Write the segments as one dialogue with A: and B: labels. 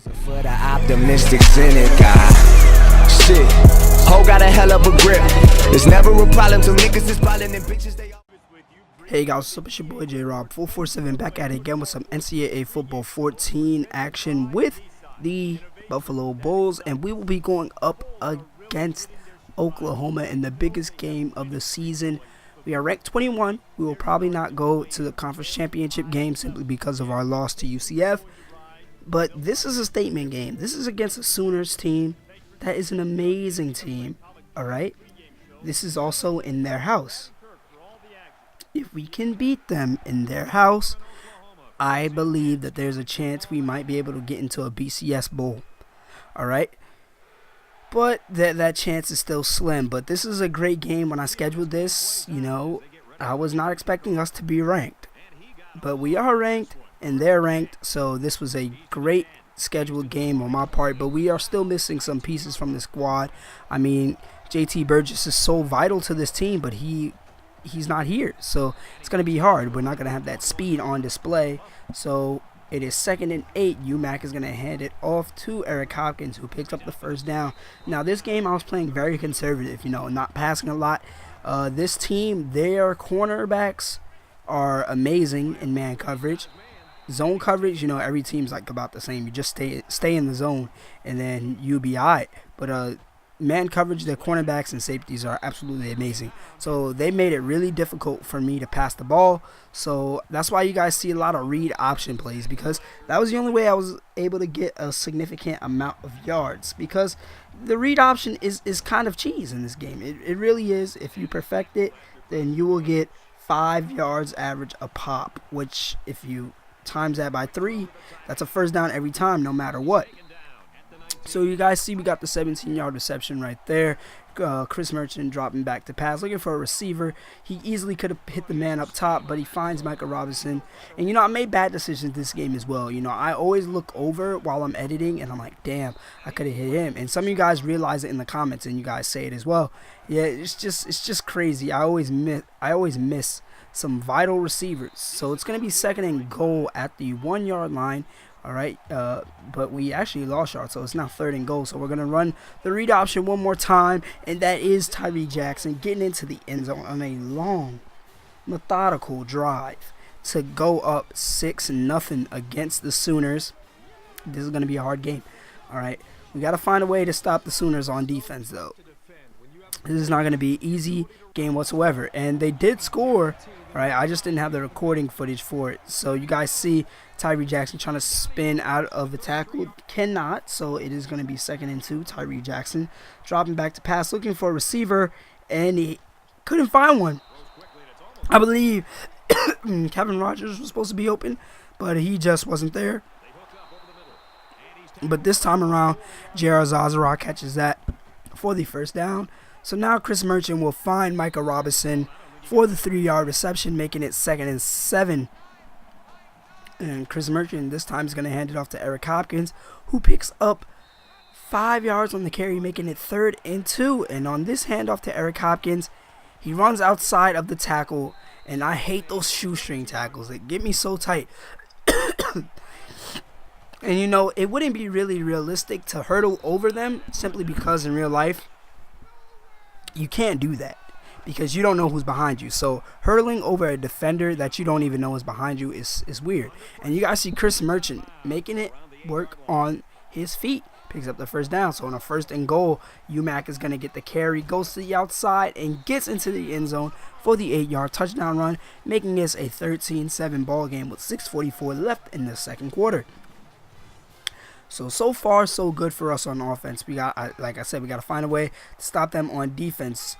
A: For the optimistic cynic, shit, ho got a hell of a grip. It's never a problem till niggas is ballin' and bitches they all.
B: Hey guys, what's up? It's your boy J-Rob 447 back at it again with some NCAA Football 14 action with the Buffalo Bulls, and we will be going up against Oklahoma in the biggest game of the season. We are ranked 21. We will probably not go to the conference championship game simply because of our loss to UCF. But this is a statement game. This is against the Sooners team. That is an amazing team. Alright? This is also in their house. If we can beat them in their house, I believe that there's a chance we might be able to get into a BCS Bowl. Alright? But that chance is still slim. But this is a great game. When I scheduled this, I was not expecting us to be ranked. But we are ranked. And they're ranked, so this was a great scheduled game on my part, but we are still missing some pieces from the squad. I mean, JT Burgess is so vital to this team, but he's not here, so it's going to be hard. We're not going to have that speed on display, so it is 2nd and 8. UMac is going to hand it off to Eric Hopkins, who picks up the first down. Now, this game I was playing very conservative, not passing a lot. This team, their cornerbacks are amazing in man coverage. Zone coverage, every team's like about the same. You just stay in the zone, and then you'll be all right. But man coverage, the cornerbacks and safeties are absolutely amazing. So they made it really difficult for me to pass the ball. So that's why you guys see a lot of read option plays, because that was the only way I was able to get a significant amount of yards, because the read option is kind of cheese in this game. It really is. If you perfect it, then you will get 5 yards average a pop, which if you times that by 3, that's a first down every time, no matter what. So you guys see we got the 17-yard reception right there. Chris Merchant dropping back to pass, looking for a receiver. He easily could have hit the man up top, but he finds Micah Robinson. And I made bad decisions this game as well. I always look over while I'm editing, and I'm like, damn, I could have hit him. And some of you guys realize it in the comments, and you guys say it as well. Yeah, it's just crazy. I always miss some vital receivers. So it's going to be 2nd and goal at the 1-yard line. All right, but we actually lost yards, so it's now 3rd and goal. So we're going to run the read option one more time, and that is Tyree Jackson getting into the end zone on a long, methodical drive to go up 6-0 against the Sooners. This is going to be a hard game. All right, we got to find a way to stop the Sooners on defense, though. This is not going to be an easy game whatsoever. And they did score, right? I just didn't have the recording footage for it. So you guys see Tyree Jackson trying to spin out of the tackle. Cannot. So it is going to be 2nd and 2. Tyree Jackson dropping back to pass, looking for a receiver. And he couldn't find one. I believe Kevin Rogers was supposed to be open, but he just wasn't there. But this time around, J.R. Zazara catches that for the first down. So now Chris Merchant will find Micah Robinson for the 3-yard reception, making it 2nd and 7. And Chris Merchant this time is going to hand it off to Eric Hopkins, who picks up 5 yards on the carry, making it 3rd and 2. And on this handoff to Eric Hopkins, he runs outside of the tackle. And I hate those shoestring tackles. They get me so tight. And it wouldn't be really realistic to hurdle over them, simply because in real life, you can't do that because you don't know who's behind you. So hurdling over a defender that you don't even know is behind you is weird. And you guys see Chris Merchant making it work on his feet. Picks up the first down. So on a 1st and goal, UMac is going to get the carry, goes to the outside, and gets into the end zone for the 8-yard touchdown run, making this a 13-7 ball game with 6:44 left in the 2nd quarter. So far, so good for us on offense. We got, like I said, we got to find a way to stop them on defense.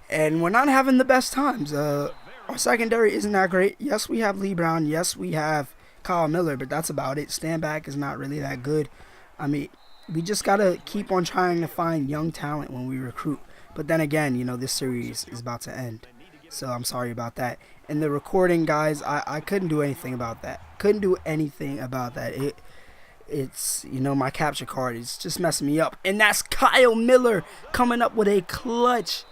B: And we're not having the best times. Our secondary isn't that great. Yes, we have Lee Brown. Yes, we have Kyle Miller, but that's about it. Standback is not really that good. I mean, we just got to keep on trying to find young talent when we recruit. But then again, this series is about to end. So I'm sorry about that. And the recording, guys, I couldn't do anything about that. It's, my capture card is just messing me up. And that's Kyle Miller coming up with a clutch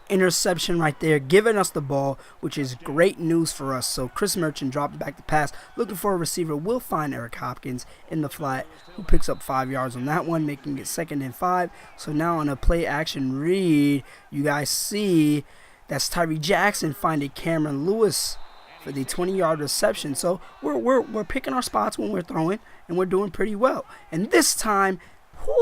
B: interception right there, giving us the ball, which is great news for us. So Chris Merchant dropping back the pass, looking for a receiver, will find Eric Hopkins in the flat, who picks up 5 yards on that one, making it 2nd and 5. So now on a play action read, you guys see that's Tyree Jackson finding Cameron Lewis for the 20-yard reception. So we're picking our spots when we're throwing, and we're doing pretty well. And this time,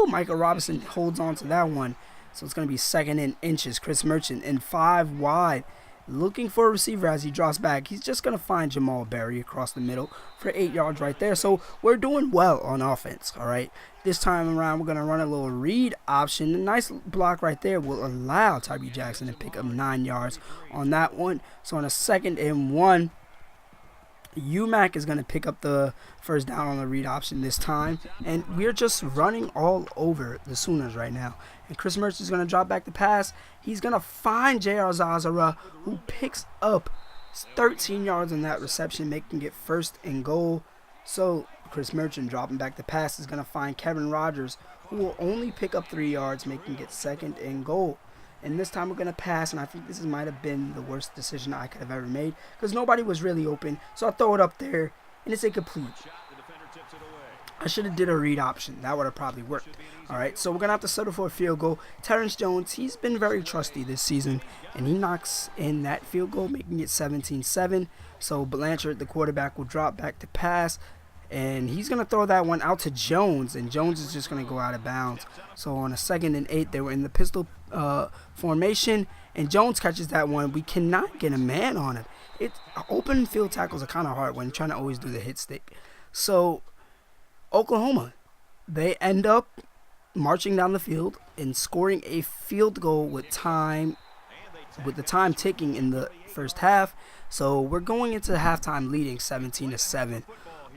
B: Michael Robinson holds on to that one. So it's going to be 2nd and inches. Chris Merchant in 5 wide, looking for a receiver as he drops back. He's just going to find Jamal Berry across the middle for 8 yards right there. So we're doing well on offense, all right? This time around, we're going to run a little read option. A nice block right there will allow Tyree Jackson to pick up 9 yards on that one. So on a 2nd and 1, UMAC is going to pick up the first down on the read option this time. And we're just running all over the Sooners right now. And Chris Merchant is going to drop back the pass. He's going to find J.R. Zazara, who picks up 13 yards on that reception, making it 1st and goal. So Chris Merchant dropping back the pass is going to find Kevin Rogers, who will only pick up 3 yards, making it 2nd and goal. And this time we're going to pass, and I think this might have been the worst decision I could have ever made because nobody was really open. So I throw it up there, and it's incomplete. I should have did a read option. That would have probably worked. All right, so we're going to have to settle for a field goal. Terrence Jones, he's been very trusty this season, and he knocks in that field goal, making it 17-7. So Blanchard, the quarterback, will drop back to pass, and he's going to throw that one out to Jones, and Jones is just going to go out of bounds. So on a 2nd and 8, they were in the pistol formation, and Jones catches that one. We cannot get a man on him. Open field tackles are kind of hard when you're trying to always do the hit stick. So Oklahoma, they end up marching down the field and scoring a field goal with the time ticking in the first half. So we're going into halftime leading 17-7.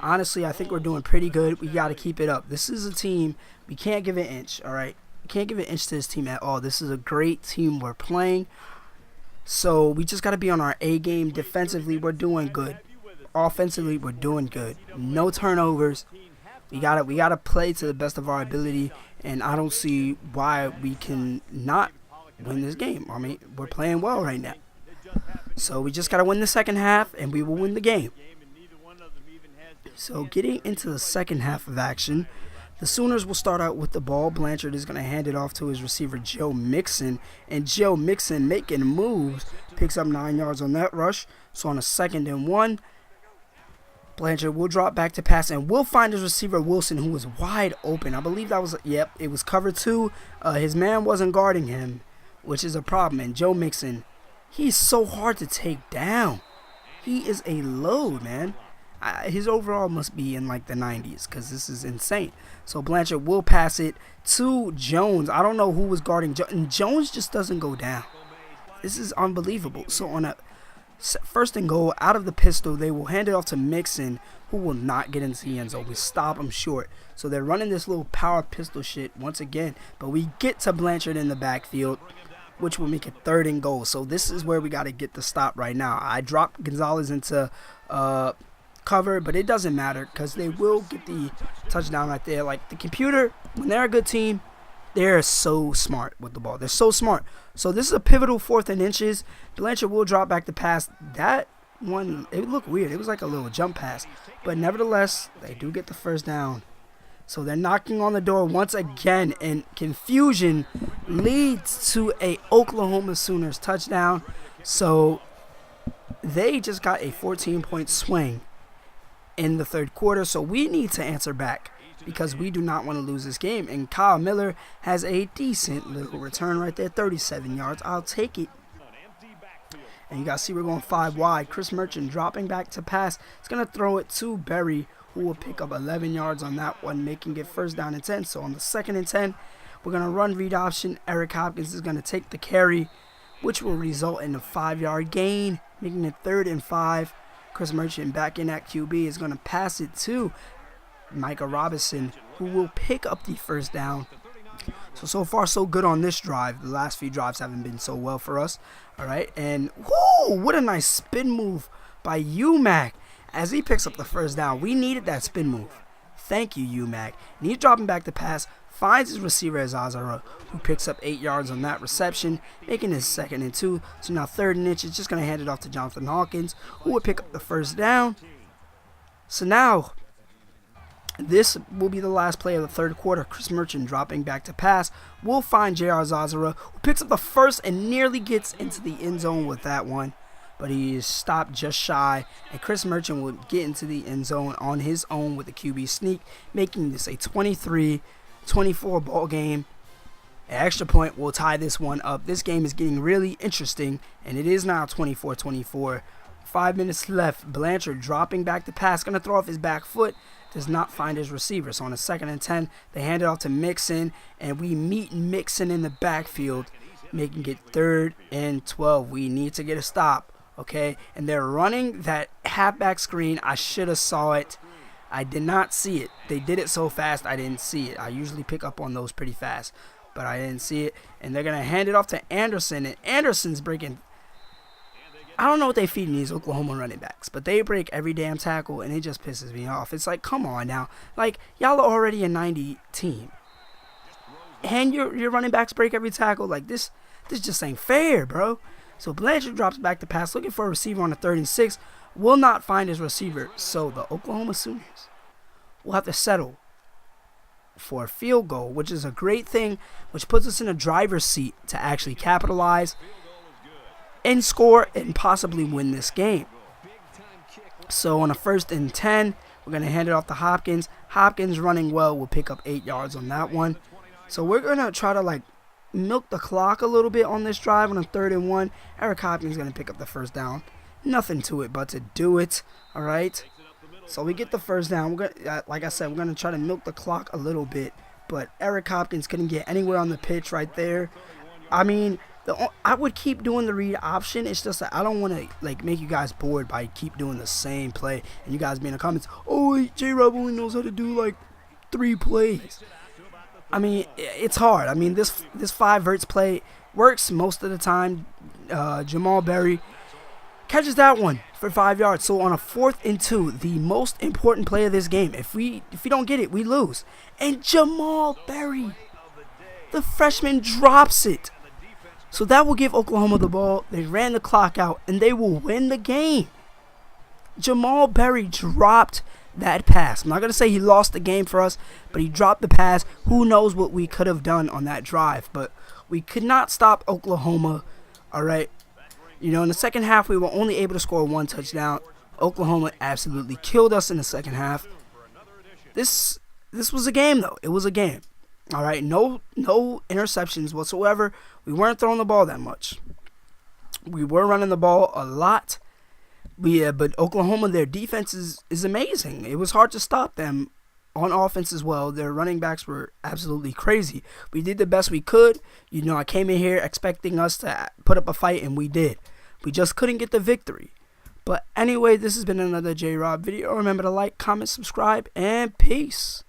B: Honestly, I think we're doing pretty good. We got to keep it up. This is a team, we can't give an inch, all right? We can't give an inch to this team at all. This is a great team we're playing. So we just got to be on our A game. Defensively, we're doing good. Offensively, we're doing good. No turnovers. We gotta play to the best of our ability, and I don't see why we can not win this game. I mean, we're playing well right now. So we just gotta win the second half, and we will win the game. So getting into the second half of action, the Sooners will start out with the ball. Blanchard is going to hand it off to his receiver, Joe Mixon. And Joe Mixon, making moves, picks up 9 yards on that rush. So on a 2nd and 1, Blanchard will drop back to pass, and will find his receiver, Wilson, who was wide open. I believe that was, it was cover 2. His man wasn't guarding him, which is a problem. And Joe Mixon, he's so hard to take down. He is a load, man. His overall must be in like the 90s because this is insane. So Blanchard will pass it to Jones. I don't know who was guarding Jones, and Jones just doesn't go down. This is unbelievable. So on a 1st and goal out of the pistol, they will hand it off to Mixon, who will not get into the end zone. We stop him short. So they're running this little power pistol shit once again, but we get to Blanchard in the backfield, which will make it 3rd and goal. So this is where we got to get the stop right now. I dropped Gonzalez into cover, but it doesn't matter because they will get the touchdown right there. Like the computer, when they're a good team, they're so smart with the ball. They're so smart. So this is a pivotal 4th and inches. Blanchard will drop back the pass. That one, it looked weird. It was like a little jump pass, but nevertheless, they do get the first down. So they're knocking on the door once again, and confusion leads to a Oklahoma Sooners touchdown. So they just got a 14-point swing in the 3rd quarter, so we need to answer back because we do not want to lose this game. And Kyle Miller has a decent little return right there, 37 yards. I'll take it. And you guys see we're going 5 wide. Chris Merchant dropping back to pass. He's going to throw it to Berry, who will pick up 11 yards on that one, making it 1st down and 10. So on the 2nd and 10, we're going to run read option. Eric Hopkins is going to take the carry, which will result in a 5-yard gain, making it 3rd and 5. Chris Merchant back in at QB is going to pass it to Micah Robinson, who will pick up the first down. So far, so good on this drive. The last few drives haven't been so well for us. All right, and whoo, what a nice spin move by UMAC as he picks up the first down. We needed that spin move. Thank you, UMAC. And he's dropping back the pass, finds his receiver Zazara, who picks up 8 yards on that reception, making his 2nd and 2. So now 3rd and inch is just going to hand it off to Jonathan Hawkins, who would pick up the first down. So now, this will be the last play of the 3rd quarter. Chris Merchant dropping back to pass will find J.R. Zazara, who picks up the first and nearly gets into the end zone with that one. But he is stopped just shy, and Chris Merchant will get into the end zone on his own with a QB sneak, making this a 23-24 ball game. An extra point will tie this one up. This game is getting really interesting, and it is now 24-24. 5 minutes left. Blanchard dropping back to pass, going to throw off his back foot. Does not find his receiver. So on a 2nd and 10, they hand it off to Mixon, and we meet Mixon in the backfield, making it 3rd and 12. We need to get a stop. Okay, and they're running that halfback screen. I should have saw it. I did not see it. They did it so fast I didn't see it. I usually pick up on those pretty fast, but I didn't see it. And they're going to hand it off to Anderson, and Anderson's breaking. I don't know what they feed these Oklahoma running backs, but they break every damn tackle, and it just pisses me off. It's like, come on now. Like, y'all are already a 90 team, and your running backs break every tackle. Like, this just ain't fair, bro. So Blanchard drops back to pass, looking for a receiver on a 3rd and 6. Will not find his receiver. So the Oklahoma Sooners will have to settle for a field goal, which is a great thing, which puts us in a driver's seat to actually capitalize and score and possibly win this game. So on a 1st and 10, we're going to hand it off to Hopkins. Hopkins running well will pick up 8 yards on that one. So we're going to try to milk the clock a little bit on this drive on a 3rd and 1. Eric Hopkins is going to pick up the first down. Nothing to it but to do it. All right. So we get the first down. We're gonna, like I said, we're going to try to milk the clock a little bit. But Eric Hopkins couldn't get anywhere on the pitch right there. I mean, I would keep doing the read option. It's just that I don't want to make you guys bored by keep doing the same play. And you guys be in the comments, oh, J-Rob only knows how to do 3 plays. I mean, it's hard. I mean, this 5 verts play works most of the time. Jamal Berry catches that one for 5 yards. So on a 4th and 2, the most important play of this game. If we don't get it, we lose. And Jamal Berry, the freshman, drops it. So that will give Oklahoma the ball. They ran the clock out, and they will win the game. Jamal Berry dropped that pass. I'm not going to say he lost the game for us, but he dropped the pass. Who knows what we could have done on that drive, but we could not stop Oklahoma. All right. In the second half, we were only able to score 1 touchdown. Oklahoma absolutely killed us in the second half. This was a game, though. It was a game. All right. No interceptions whatsoever. We weren't throwing the ball that much. We were running the ball a lot. But Oklahoma, their defense is amazing. It was hard to stop them on offense as well. Their running backs were absolutely crazy. We did the best we could. I came in here expecting us to put up a fight, and we did. We just couldn't get the victory. But anyway, this has been another J-Rob video. Remember to like, comment, subscribe, and peace.